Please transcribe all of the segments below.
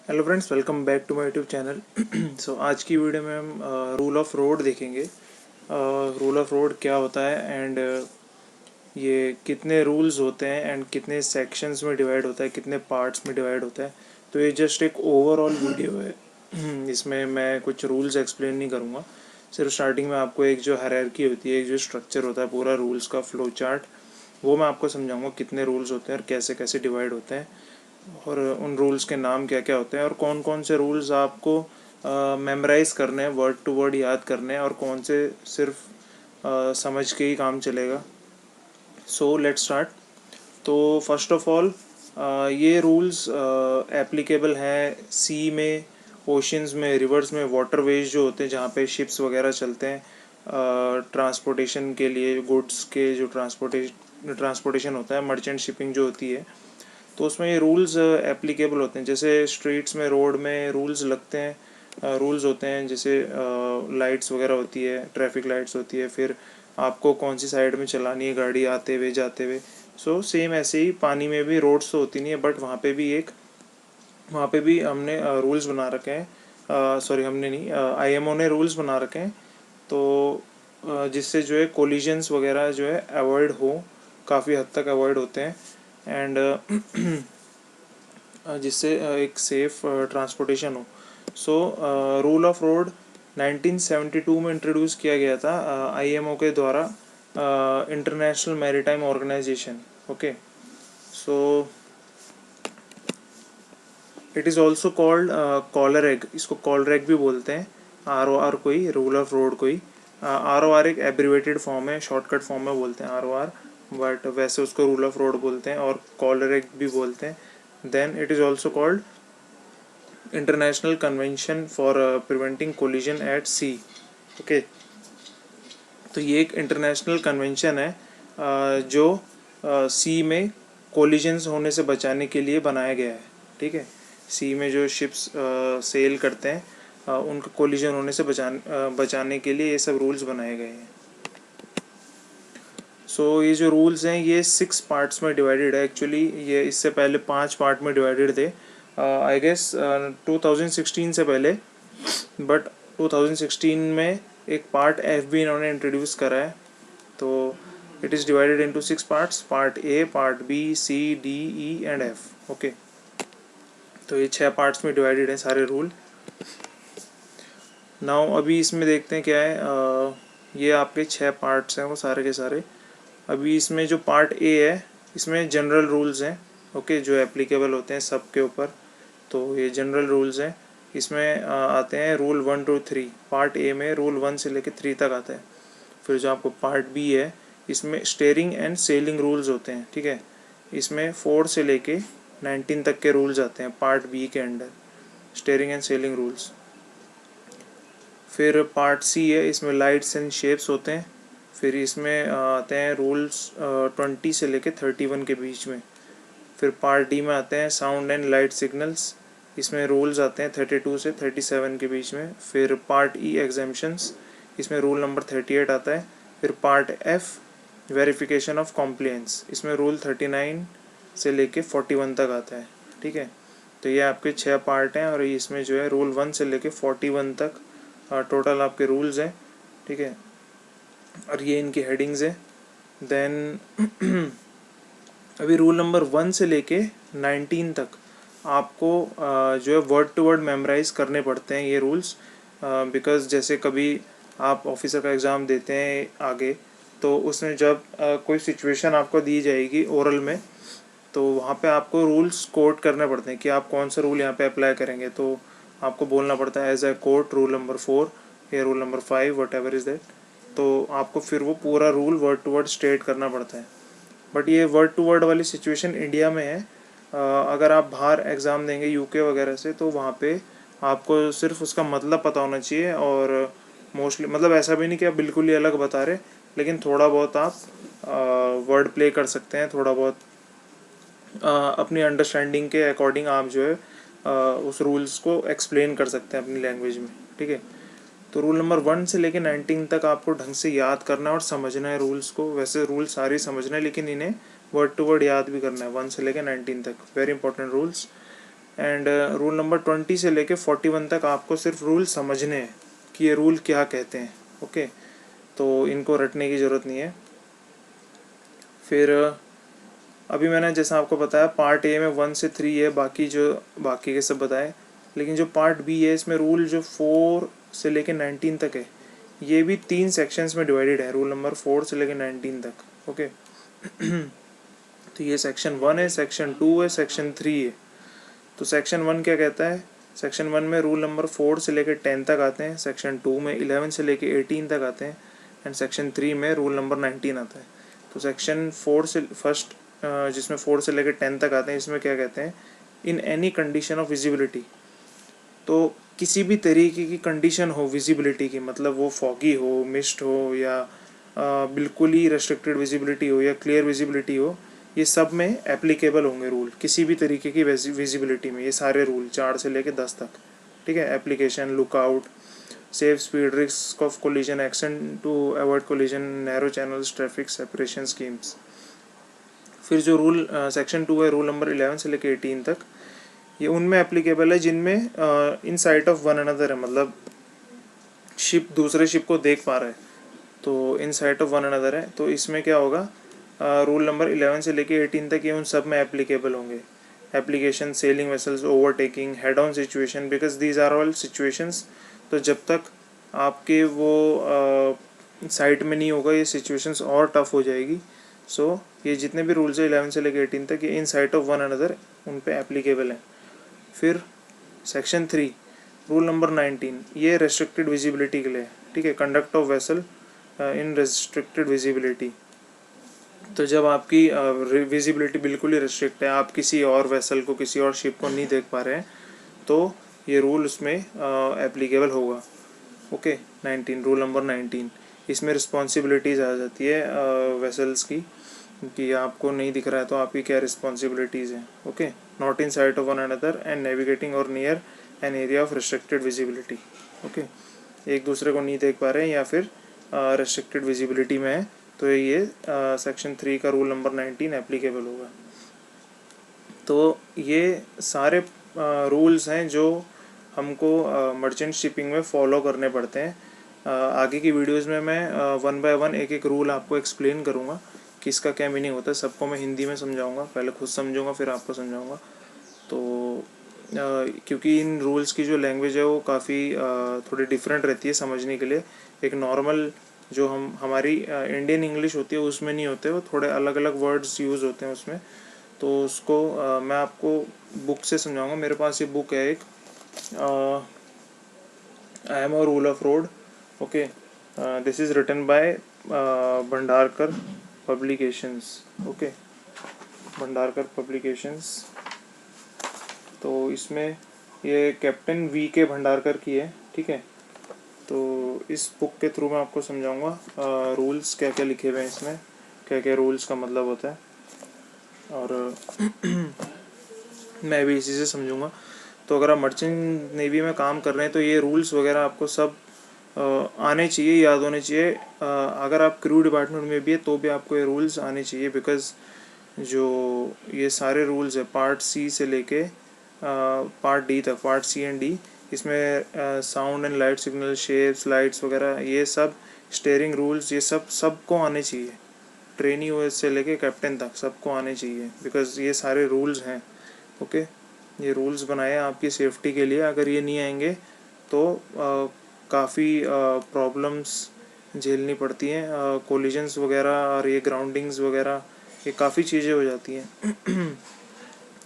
Hello friends, welcome back to my YouTube channel. So आज की video में हम रूल ऑफ रोड देखेंगे। रूल ऑफ रोड क्या होता है एंड ये कितने रूल्स होते हैं एंड कितने सेक्शंस में डिवाइड होता है, कितने पार्ट्स में डिवाइड होता है। तो ये जस्ट एक ओवरऑल वीडियो है। इसमें मैं कुछ रूल्स एक्सप्लेन नहीं करूँगा। सिर्फ स्टार्टिंग में आपको एक जो हायरार्की होती है, एक जो स्ट्रक्चर होता है पूरा रूल्स का फ्लो चार्ट, वो मैं आपको समझाऊंगा कितने रूल्स होते हैं और कैसे कैसे डिवाइड होते हैं और उन रूल्स के नाम क्या क्या होते हैं और कौन कौन से रूल्स आपको मेमोराइज़ करने हैं, वर्ड टू वर्ड याद करने हैं और कौन से सिर्फ समझ के ही काम चलेगा। So let's start. तो फर्स्ट ऑफ ऑल ये रूल्स एप्लीकेबल हैं सी में, ओशंस में, रिवर्स में, वाटरवेज जो होते हैं जहाँ पे शिप्स वगैरह चलते हैं ट्रांसपोर्टेशन के लिए, गुड्स के जो ट्रांसपोर्टेशन होता है, मर्चेंट शिपिंग जो होती है, तो उसमें ये रूल्स एप्लीकेबल होते हैं। जैसे स्ट्रीट्स में, रोड में रूल्स लगते हैं, रूल्स होते हैं, जैसे लाइट्स वगैरह होती है, ट्रैफिक लाइट्स होती है, फिर आपको कौन सी साइड में चलानी है गाड़ी आते हुए जाते हुए। सो सेम ऐसे ही पानी में भी रोड्स तो होती नहीं है, बट वहाँ पे भी हमने रूल्स बना रखे हैं। सॉरी, हमने नहीं, आईएमओ ने रूल्स बना रखे हैं। तो जिससे जो है कोलिजन्स वगैरह जो है अवॉइड हो, काफ़ी हद तक अवॉइड होते हैं एंड जिससे एक सेफ़ ट्रांसपोर्टेशन हो। सो रूल ऑफ रोड 1972 में इंट्रोड्यूस किया गया था आईएमओ के द्वारा, international maritime organisation. Okay, so it is also called कॉलर एग, इसको कॉलर एग भी बोलते हैं। ROR कोई, रूल ऑफ रोड कोई। ROR एक एब्रीवेटेड फॉर्म है, शॉर्टकट फॉर्म में बोलते हैं ROR, बट वैसे उसको रूल ऑफ रोड बोलते हैं और कॉलर एग भी बोलते हैं। Then it is also called international convention for preventing collision at sea. Okay, तो ये एक इंटरनेशनल कन्वेंशन है जो सी में कोलिजन्स होने से बचाने के लिए बनाया गया है। ठीक है, सी में जो शिप्स सेल करते हैं उनका कोलिजन होने से बचाने के लिए ये सब रूल्स बनाए गए हैं। सो ये जो रूल्स हैं ये 6 पार्ट्स में डिवाइडेड है। एक्चुअली ये इससे पहले 5 पार्ट में डिवाइडेड थे, आई गेस 2016 से पहले, बट 2016 में एक पार्ट एफ भी इन्होंने इंट्रोड्यूस करा है। तो it is divided into 6 parts, part A, part B, C, D, E and F. Okay, तो ये 6 पार्ट्स में डिवाइडेड है सारे रूल। नाउ अभी इसमें देखते हैं क्या है। ये आपके 6 पार्ट्स हैं वो सारे के सारे। अभी इसमें जो पार्ट ए है इसमें जनरल रूल्स हैं, ओके, जो एप्लीकेबल होते हैं सब के ऊपर। तो ये जनरल रूल्स हैं। इसमें आते हैं रूल 1 to 3। पार्ट ए में रूल 1 से लेकर 3 तक आता है। फिर जो आपको पार्ट बी है इसमें स्टीयरिंग एंड सेलिंग रूल्स होते हैं। ठीक है, इसमें 4 से लेके 19 तक के रूल्स आते हैं पार्ट बी के under, steering and selling rules. फिर पार्ट सी है, इसमें लाइट्स एंड शेप्स होते हैं। फिर इसमें आते हैं रूल्स 20 से लेके 31 के बीच में। फिर पार्ट डी में आते हैं साउंड एंड लाइट सिग्नल्स, इसमें रूल्स आते हैं 32 से 37 के बीच में। फिर पार्ट ई एग्जेम्पशंस, इसमें रूल नंबर 38 आता है। फिर part F verification of compliance, इसमें रूल 39 से लेके 41 तक आता है। ठीक है, तो ये आपके 6 पार्ट हैं और इसमें जो है रूल 1 से लेके 41 तक टोटल आपके रूल्स हैं। ठीक है, और ये इनकी हेडिंग्स है। देन अभी रूल नंबर 1 से लेके 19 तक आपको जो है वर्ड टू वर्ड मेमोराइज़ करने पड़ते हैं ये रूल्स, बिकॉज़ जैसे कभी आप ऑफिसर का एग्ज़ाम देते हैं आगे, तो उसमें जब कोई सिचुएशन आपको दी जाएगी ओरल में, तो वहाँ पे आपको रूल्स कोट करने पड़ते हैं कि आप कौन सा रूल यहाँ पे अप्लाई करेंगे। तो आपको बोलना पड़ता है as a quote rule number 4 या rule number 5, whatever is that. तो आपको फिर वो पूरा rule word to word state करना पड़ता है। बट ये वर्ड टू वर्ड वाली सिचुएशन इंडिया में है। अगर आप बाहर एग्ज़ाम देंगे यूके वगैरह से, तो वहाँ पे आपको सिर्फ उसका मतलब पता होना चाहिए। और मोस्टली मतलब ऐसा भी नहीं कि आप बिल्कुल ही अलग बता रहे, लेकिन थोड़ा बहुत आप वर्ड प्ले कर सकते हैं, थोड़ा बहुत अपनी अंडरस्टैंडिंग के अकॉर्डिंग आप जो है उस रूल्स को एक्सप्लेन कर सकते हैं अपनी लैंग्वेज में। ठीक है, तो रूल नंबर 1 से लेकर 19 तक आपको ढंग से याद करना है और समझना है रूल्स को। वैसे रूल सारे समझना है, लेकिन इन्हें वर्ड टू वर्ड याद भी करना है 1 से लेकर 19 तक। Very important rules. And rule number 20 से लेके 41 तक आपको सिर्फ रूल समझने हैं कि ये रूल क्या कहते हैं। ओके, तो इनको रटने की ज़रूरत नहीं है। फिर अभी मैंने जैसा आपको बताया पार्ट ए में 1 से 3 है, बाकी के सब बताए। लेकिन जो पार्ट बी है इसमें रूल जो 4 से लेके 19 तक है, ये भी 3 सेक्शंस में डिवाइडेड है, रूल नंबर 4 से लेके 19 तक। ओके तो ये सेक्शन 1 है, सेक्शन 2 है, सेक्शन 3 है। तो सेक्शन 1 क्या कहता है? सेक्शन 1 में रूल नंबर 4 से लेकर 10 तक आते हैं, सेक्शन 2 में 11 से लेकर 18 तक आते हैं, एंड सेक्शन 3 में रूल नंबर 19 आता है। तो सेक्शन 4 से फर्स्ट जिसमें 4 से लेकर 10 तक आते हैं, इसमें क्या कहते हैं? In any condition of visibility. तो किसी भी तरीके की कंडीशन हो विजिबिलिटी की, मतलब वो फॉगी हो, मिस्ट हो, या बिल्कुल ही रेस्ट्रिक्टेड विजिबिलिटी हो या क्लियर विजिबिलिटी हो, ये सब में एप्लीकेबल होंगे रूल। किसी भी तरीके की विजिबिलिटी में ये सारे रूल 4 से लेकर 10 तक, ठीक है। Application, lookout, safe speed, risk of collision, action to avoid collision, narrow channels, traffic separation schemes. फिर जो रूल सेक्शन 2 है, रूल नंबर 11 से लेकर 18 तक, ये उनमें एप्लीकेबल है जिनमें इन साइट ऑफ वन अनदर है, मतलब शिप दूसरे शिप को देख पा रहा है, तो इन साइट ऑफ वन अनदर है। तो इसमें क्या होगा? रूल नंबर 11 से लेके 18 तक ये उन सब में एप्लीकेबल होंगे। Application, sailing vessels, overtaking, head on situation, because these are all situations. तो जब तक आपके वो साइट में नहीं होगा, ये सिचुएशंस और टफ हो जाएगी। सो ये जितने भी रूल्स है 11 से लेकर 18 तक, ये इन साइट ऑफ वन अनदर उन पे एप्लीकेबल हैं। फिर सेक्शन 3 रूल नंबर 19, ये रेस्ट्रिक्टेड विजिबिलिटी के लिए, ठीक है। Conduct of vessel in restricted visibility. तो जब आपकी विजिबिलिटी बिल्कुल ही रिस्ट्रिक्ट है, आप किसी और वेसल को, किसी और शिप को नहीं देख पा रहे हैं, तो ये रूल उसमें एप्लीकेबल होगा। Okay, 19, rule number 19। इसमें रिस्पॉन्सिबिलिटीज़ आ जाती है वेसल्स की, कि आपको नहीं दिख रहा है तो आपकी क्या रिस्पॉन्सिबिलिटीज़ हैं। Okay, not in sight of one another and navigating or near an area of restricted visibility. Okay, एक दूसरे को नहीं देख पा रहे हैं या फिर रिस्ट्रिक्टेड विजिबिलिटी में है, तो ये सेक्शन 3 का रूल नंबर 19 एप्लीकेबल होगा। तो ये सारे रूल्स हैं जो हमको मर्चेंट शिपिंग में फॉलो करने पड़ते हैं। आगे की वीडियोस में मैं 1 बाय 1 एक एक रूल आपको एक्सप्लेन करूँगा कि इसका क्या मीनिंग होता है। सबको मैं हिंदी में समझाऊँगा, पहले खुद समझूँगा फिर आपको समझाऊँगा। तो क्योंकि इन रूल्स की जो लैंग्वेज है वो काफ़ी थोड़ी डिफरेंट रहती है समझने के लिए। एक नॉर्मल जो हमारी इंडियन इंग्लिश होती है उसमें नहीं होते, वो थोड़े अलग अलग वर्ड्स यूज़ होते हैं उसमें। तो उसको मैं आपको बुक से समझाऊंगा। मेरे पास ये बुक है एक, I am a rule of road. Okay, this is written by Bhandarkar publications. Okay, Bhandarkar publications. तो इसमें ये कैप्टन वी के भंडारकर की है, ठीक है। तो इस बुक के थ्रू मैं आपको समझाऊंगा रूल्स क्या क्या लिखे हुए हैं इसमें, क्या क्या रूल्स का मतलब होता है, और मैं भी इसी से समझूंगा। तो अगर आप मर्चेंट नेवी में काम कर रहे हैं तो ये रूल्स वगैरह आपको सब आने चाहिए, याद होने चाहिए। अगर आप क्रू डिपार्टमेंट में भी है तो भी आपको ये रूल्स आने चाहिए, बिकॉज़ जो ये सारे रूल्स है पार्ट सी से लेके पार्ट डी तक, पार्ट सी एंड डी, इसमें sound and light signal, shapes, lights वगैरह, ये सब स्टीयरिंग रूल्स, ये सब सबको आने चाहिए। ट्रेनी ओएस से लेके कैप्टन तक सबको आने चाहिए, बिकॉज़ ये सारे रूल्स हैं। ओके, ये रूल्स बनाए आपकी सेफ्टी के लिए। अगर ये नहीं आएंगे तो काफ़ी प्रॉब्लम्स झेलनी पड़ती हैं, कोलिजन्स वगैरह और ये ग्राउंडिंग्स वगैरह, ये काफ़ी चीज़ें हो जाती हैं।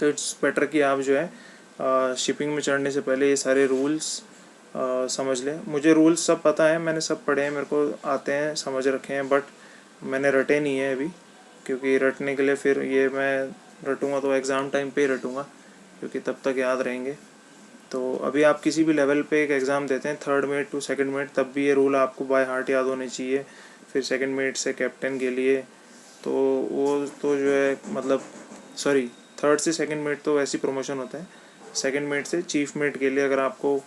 तो इट्स बेटर कि आप जो है शिपिंग में चढ़ने से पहले ये सारे रूल्स समझ लें। मुझे रूल्स सब पता है, मैंने सब पढ़े हैं, मेरे को आते हैं, समझ रखे हैं, बट मैंने रटे नहीं है अभी, क्योंकि रटने के लिए फिर ये मैं रटूँगा तो एग्ज़ाम टाइम पे ही रटूँगा, क्योंकि तब तक याद रहेंगे। तो अभी आप किसी भी लेवल पे एक एग्ज़ाम देते हैं, 3rd minute to 2nd minute, तब भी ये रूल आपको बाय हार्ट याद होने चाहिए। फिर 2nd मिनट से कैप्टन के लिए, तो वो तो जो है मतलब सॉरी 3rd से 2nd मिनट तो वैसे ही प्रमोशन होता है, 2nd मिनट से चीफ मिनट के लिए अगर आपको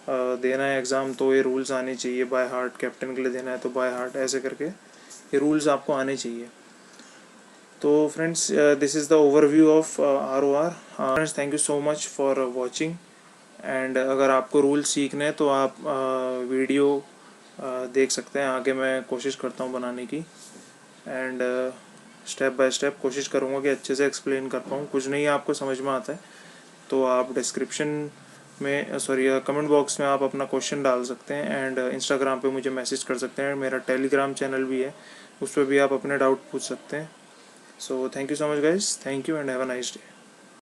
देना है एग्ज़ाम तो ये रूल्स आने चाहिए बाय हार्ट। कैप्टन के लिए देना है तो बाय हार्ट, ऐसे करके ये रूल्स आपको आने चाहिए। तो friends this is the overview of ROR। Friends thank you so much for watching. And अगर आपको रूल सीखने हैं तो आप वीडियो देख सकते हैं, आगे मैं कोशिश करता हूँ बनाने की। एंड स्टेप बाय स्टेप कोशिश करूँगा कि अच्छे से एक्सप्लेन कर पाऊँ। कुछ नहीं आपको समझ में आता है तो आप डिस्क्रिप्शन में कमेंट बॉक्स में आप अपना क्वेश्चन डाल सकते हैं। एंड इंस्टाग्राम पे मुझे मैसेज कर सकते हैं, मेरा टेलीग्राम चैनल भी है, उस पर भी आप अपने डाउट पूछ सकते हैं। So thank you so much guys, thank you and have a nice day.